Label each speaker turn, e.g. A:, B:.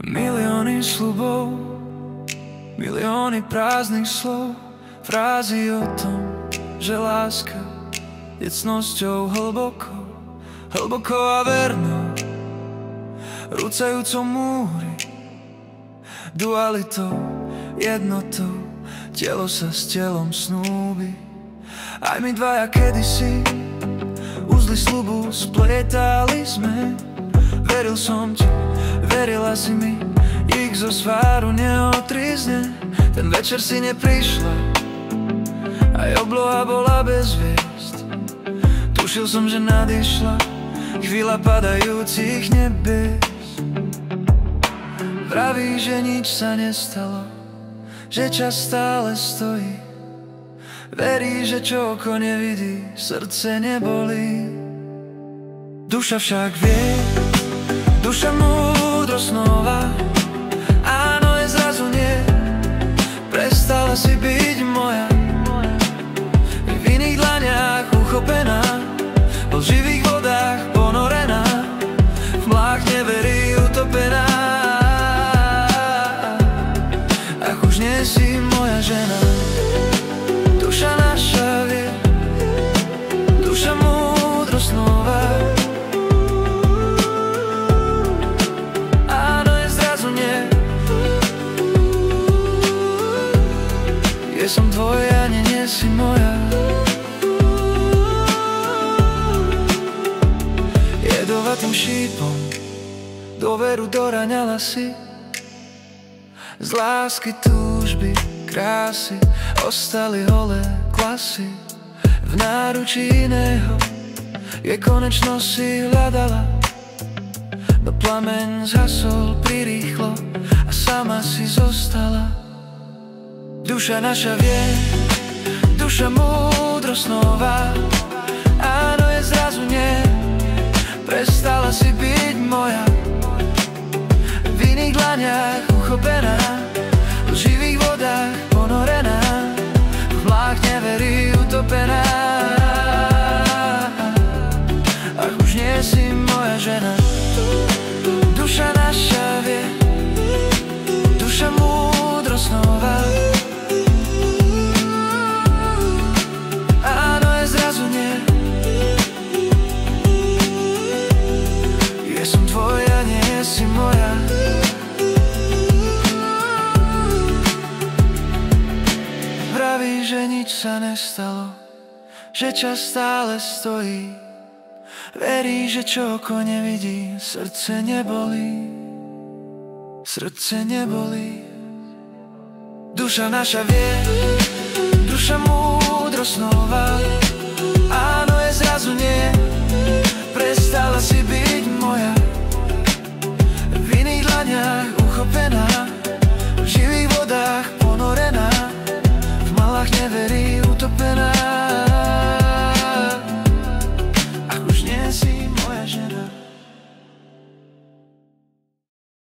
A: Milióny sľubov, milióny prázdnych slov, frázy o tom, že láska je cnosťou hlboko a vernou, rúcajúcou múry, dualitou, jednotou, telo sa s telom snúbi. Aj my dvaja kedysi uzly sľubu spletali sme. Veril som ti, verila si mi, ich zo sváru neotrizne. Ten večer si neprišla, aj obloha bola bez hviezd. Tušil som, že nadišla chvíľa padajúcich nebies. Vraví, že nič sa nestalo, že čas stále stojí. Verí, že čo oko nevidí, srdce nebolí. Duša však vie, duša múdro snova, áno je zrazu nie. Prestala si byť moja, v iných dlaniach uchopená, po živých vodách ponorená, v mlách neverí utopená. Ach, už nie si moja žena. Duša naša vie, duša múdro snova, áno je zrazu nie. Je som tvoja, nie si moja. Jedovatým šípom dôveru doraňala si. Z lásky, túžby, krásy ostali holé klasy. V náručí iného je konečnosť si hľadala, no plameň zhasol prirýchlo a sama si zostala. Duša naša vie, duša múdro snova, áno je zrazu nie. Prestala si byť moja, v iných dlaniach uchopená, v živých vodách ponorená, v mlách neverí utopená. Ach, už nie si moja žena. Duša naša vie, duša múdro snova, áno je zrazu nie. Je som tvoja, nie si moja. Vraví, že nič sa nestalo, že čas stále stojí. Verí, že čo oko nevidí, srdce nebolí. Srdce nebolí. Duša naša vie, duša múdro snova,